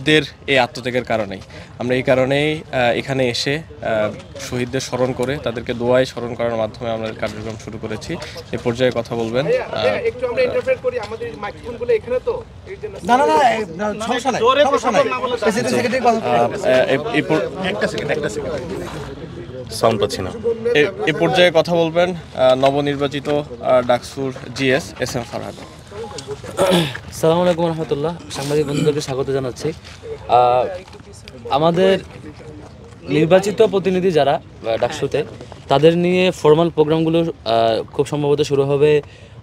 শহীদদের এই আত্মত্যাগের কারণেই আমরা এই কারণেই এখানে এসে শহীদদের স্মরণ করে তাদেরকে দোয়ায় স্মরণ করার মাধ্যমে আমরা কার্যক্রম শুরু করেছি। এ পর্যায়ে কথা বলবেন সাউন্ড পাচ্ছি না। এ পর্যায়ে কথা বলবেন নবনির্বাচিত ডাকসুর জিএস এস এম ফারহাদ। আসসালামু আলাইকুম রহমতুল্লাহ। সাংবাদিক বন্ধুদেরকে স্বাগত জানাচ্ছি। আমাদের নির্বাচিত প্রতিনিধি যারা ডাকসুতে, তাদের নিয়ে ফর্মাল প্রোগ্রামগুলো খুব সম্ভবত শুরু হবে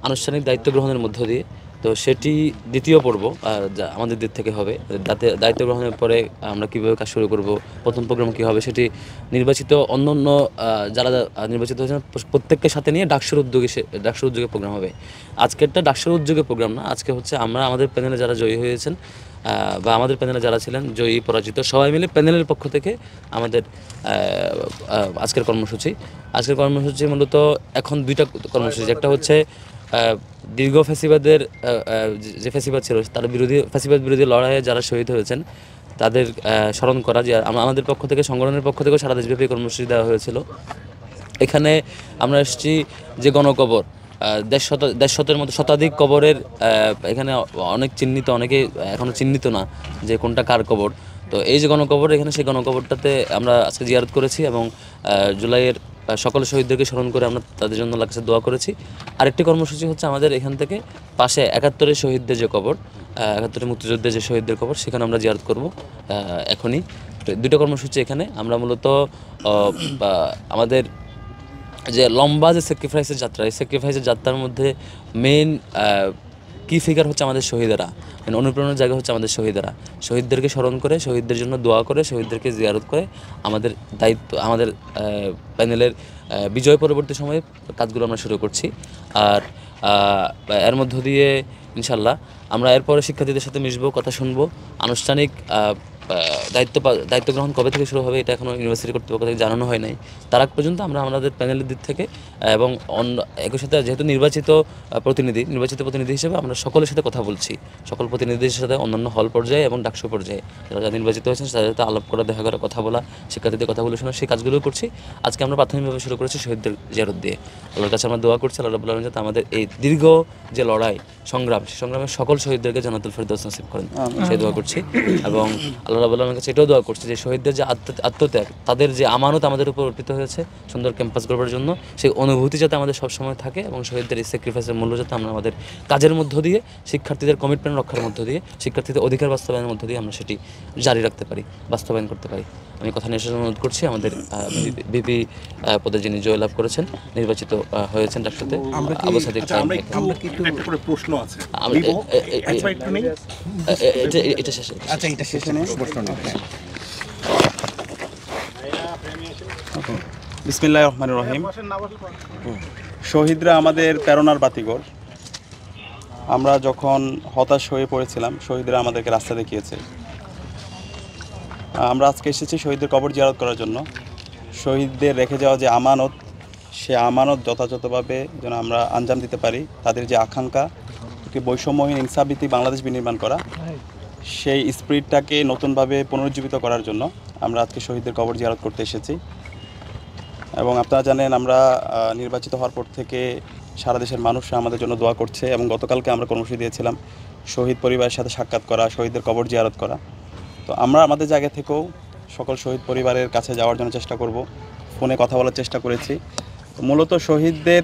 আনুষ্ঠানিক দায়িত্ব গ্রহণের মধ্য দিয়ে। তো সেটি দ্বিতীয় পর্ব আমাদের দিক থেকে হবে। দায়িত্ব গ্রহণের পরে আমরা কীভাবে কাজ শুরু করব, প্রথম প্রোগ্রাম কী হবে, সেটি নির্বাচিত অন্য যারা নির্বাচিত হয়েছেন প্রত্যেককে সাথে নিয়ে ডাকসুর উদ্যোগে প্রোগ্রাম হবে। আজকেরটা ডাকসুর উদ্যোগে প্রোগ্রাম না, আজকে হচ্ছে আমরা আমাদের প্যানেলে যারা জয়ী হয়েছেন বা আমাদের প্যানেলে যারা ছিলেন জয়ী পরাজিত সবাই মিলে প্যানেলের পক্ষ থেকে আমাদের আজকের কর্মসূচি মূলত এখন দুইটা কর্মসূচি। একটা হচ্ছে দীর্ঘ ফ্যাসিবাদের যে ফ্যাসিবাদ ছিল তার ফ্যাসিবাদ বিরোধী লড়াইয়ে যারা শহীদ হয়েছেন তাদের স্মরণ করা। যে আমাদের পক্ষ থেকে, সংগঠনের পক্ষ থেকে সারা দেশব্যাপী কর্মসূচি দেওয়া হয়েছিল। এখানে আমরা এসেছি যে গণকবর, দেড়শতের মতো শতাধিক কবরের এখানে অনেক চিহ্নিত, অনেকে এখনও চিহ্নিত না যে কোনটা কার কবর। তো এই যে গণকবর, এখানে সেই গণকবরটাতে আমরা আজকে জিয়ারত করেছি এবং জুলাইয়ের সকল শহীদদেরকে স্মরণ করে আমরা তাদের জন্য আল্লাহর কাছে দোয়া করেছি। আরেকটি কর্মসূচি হচ্ছে আমাদের এখান থেকে পাশে ৭১-এর শহীদদের যে কবর, ৭১-এর মুক্তিযুদ্ধের যে শহীদদের কবর, সেখানে আমরা জিয়ারত করব এখনই। দুটো কর্মসূচি এখানে। আমরা মূলত আমাদের যে লম্বা যে স্যাক্রিফাইসের যাত্রা, এই স্যাক্রিফাইসের যাত্রার মধ্যে মেইন কি ফিগার হচ্ছে আমাদের শহীদেরা, মানে অনুপ্রেরণার জায়গা হচ্ছে আমাদের শহীদেরা। শহীদদেরকে স্মরণ করে, শহীদদের জন্য দোয়া করে, শহীদদেরকে জিয়ারত করে আমাদের দায়িত্ব, আমাদের প্যানেলের বিজয় পরবর্তী সময়ে কাজগুলো আমরা শুরু করছি। আর এর মধ্য দিয়ে ইনশাল্লাহ আমরা এরপরে শিক্ষার্থীদের সাথে মিশবো, কথা শুনবো। আনুষ্ঠানিক দায়িত্ব গ্রহণ কবে থেকে শুরু হবে এটা এখনও ইউনিভার্সিটি কর্তৃপক্ষ থেকে জানানো হয় নাই। তার আগ পর্যন্ত আমরা আমাদের প্যানেলের দিক থেকে এবং একই সাথে যেহেতু নির্বাচিত প্রতিনিধি হিসেবে আমরা সকলের সাথে কথা বলছি, সকল প্রতিনিধিদের সাথে অন্যান্য হল পর্যায়ে এবং ডাকসু পর্যায়ে যারা নির্বাচিত হয়েছেন তাদের সাথে আলাপ করা, দেখা করা, কথা বলা, শিক্ষার্থীদের কথাগুলো শোনা, সেই কাজগুলো করছি। আজকে আমরা প্রাথমিকভাবে শুরু করেছি শহীদদের জিয়ারত দিয়ে। আল্লাহর কাছে আমরা দোয়া করছি, আল্লাহ রাব্বুল আলামিন যাতে আমাদের এই দীর্ঘ যে লড়াই সংগ্রাম, সেই সংগ্রামে সকল শহীদদেরকে জান্নাতুল ফেরদৌস নসিব করেন, সেই দোয়া করছি। এবং আল্লাহ রাব্বুল আলামিনের কাছে এটাও দোয়া করছি যে শহীদদের যে আত্মত্যাগ, তাদের যে আমানত আমাদের উপর অর্পিত হয়েছে সুন্দর ক্যাম্পাস গড়বার জন্য, সেই অনুভূতি যাতে আমাদের সবসময় থাকে এবং শহীদদের এই স্যাক্রিফাইসের মূল্য যাতে আমরা আমাদের কাজের মধ্য দিয়ে, শিক্ষার্থীদের কমিটমেন্ট রক্ষার মধ্য দিয়ে, শিক্ষার্থীদের অধিকার বাস্তবায়নের মধ্য দিয়ে আমরা সেটি জারি রাখতে পারি, বাস্তবায়ন করতে পারি। আমি কথা নিয়ে অনুরোধ করছি আমাদের বিপি পদে যিনি জয়লাভ করেছেন, নির্বাচিত হয়েছেন ডাকসুতে, আবু সাদিক। প্রশ্ন আছে এটা শেষে বিসমিল্লাহির রহমানির রহিম। শহীদরা আমাদের প্রেরণার বাতিঘর। আমরা যখন হতাশ হয়ে পড়েছিলাম, শহীদরা আমাদেরকে রাস্তা দেখিয়েছে। আমরা আজকে এসেছি শহীদদের কবর জিয়ারত করার জন্য। শহীদদের রেখে যাওয়া যে আমানত, সে আমানত যথাযথভাবে যেন আমরা আঞ্জাম দিতে পারি। তাদের যে আকাঙ্ক্ষা, বৈষম্যহীন ইনসাফভিত্তিক বাংলাদেশ বিনির্মাণ করা, সেই স্পিরিটটাকে নতুনভাবে পুনরুজ্জীবিত করার জন্য আমরা আজকে শহীদদের কবর জিয়ারত করতে এসেছি। এবং আপনারা জানেন আমরা নির্বাচিত হওয়ার পর থেকে সারা দেশের মানুষরা আমাদের জন্য দোয়া করছে। এবং গতকালকে আমরা কর্মসূচি দিয়েছিলাম শহীদ পরিবারের সাথে সাক্ষাৎ করা, শহীদদের কবর জিয়ারত করা। তো আমরা আমাদের জায়গা থেকেও সকল শহীদ পরিবারের কাছে যাওয়ার জন্য চেষ্টা করব, ফোনে কথা বলার চেষ্টা করেছি। মূলত শহীদদের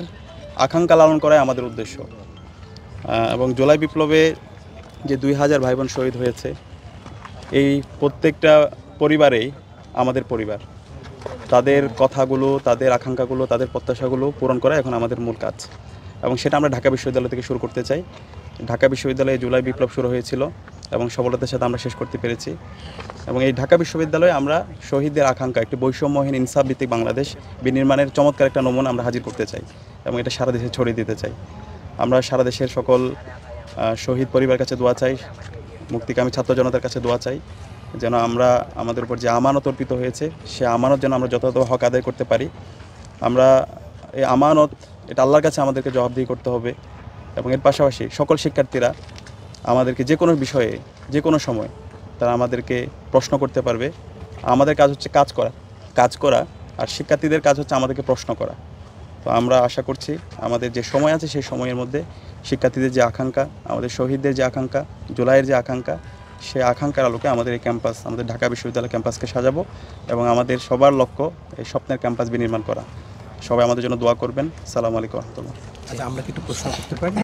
আকাঙ্ক্ষা লালন করাই আমাদের উদ্দেশ্য। এবং জুলাই বিপ্লবে যে 2000 ভাই বোন শহীদ হয়েছে, এই প্রত্যেকটা পরিবারেই আমাদের পরিবার। তাদের কথাগুলো, তাদের আকাঙ্ক্ষাগুলো, তাদের প্রত্যাশাগুলো পূরণ করা এখন আমাদের মূল কাজ। এবং সেটা আমরা ঢাকা বিশ্ববিদ্যালয় থেকে শুরু করতে চাই। ঢাকা বিশ্ববিদ্যালয়ে জুলাই বিপ্লব শুরু হয়েছিল এবং সফলতার সাথে আমরা শেষ করতে পেরেছি। এবং এই ঢাকা বিশ্ববিদ্যালয়ে আমরা শহীদদের আকাঙ্ক্ষা, একটি বৈষম্যহীন ইনসাফভিত্তিক বাংলাদেশ বিনির্মাণের চমৎকার একটা নমুনা আমরা হাজির করতে চাই এবং এটা সারা দেশে ছড়িয়ে দিতে চাই। আমরা সারা দেশের সকল শহীদ পরিবারের কাছে দোয়া চাই, মুক্তিকামী ছাত্র জনতার কাছে দোয়া চাই, যেন আমরা আমাদের উপর যে আমানত অর্পিত হয়েছে, সে আমানত যেন আমরা যথাযথ হক আদায় করতে পারি। আমরা এই আমানত, এটা আল্লাহর কাছে আমাদেরকে জবাবদিহি করতে হবে। এবং এর পাশাপাশি সকল শিক্ষার্থীরা আমাদেরকে যে কোনো বিষয়ে, যে কোনো সময় তারা আমাদেরকে প্রশ্ন করতে পারবে। আমাদের কাজ হচ্ছে কাজ করা আর শিক্ষার্থীদের কাজ হচ্ছে আমাদেরকে প্রশ্ন করা। তো আমরা আশা করছি আমাদের যে সময় আছে সেই সময়ের মধ্যে শিক্ষার্থীদের যে আকাঙ্ক্ষা, আমাদের শহীদদের যে আকাঙ্ক্ষা, জুলাইয়ের যে আকাঙ্ক্ষা, সেই আকাঙ্ক্ষার আলোকে আমাদের এই ক্যাম্পাস, আমাদের ঢাকা বিশ্ববিদ্যালয় ক্যাম্পাসকে সাজাবো এবং আমাদের সবার লক্ষ্য এই স্বপ্নের ক্যাম্পাস বিনির্মাণ করা। সবাই আমাদের জন্য দোয়া করবেন। আসসালামু আলাইকুম রহমতুল্লাহ। আচ্ছা, আমরা কি একটু প্রশ্ন করতে পারি?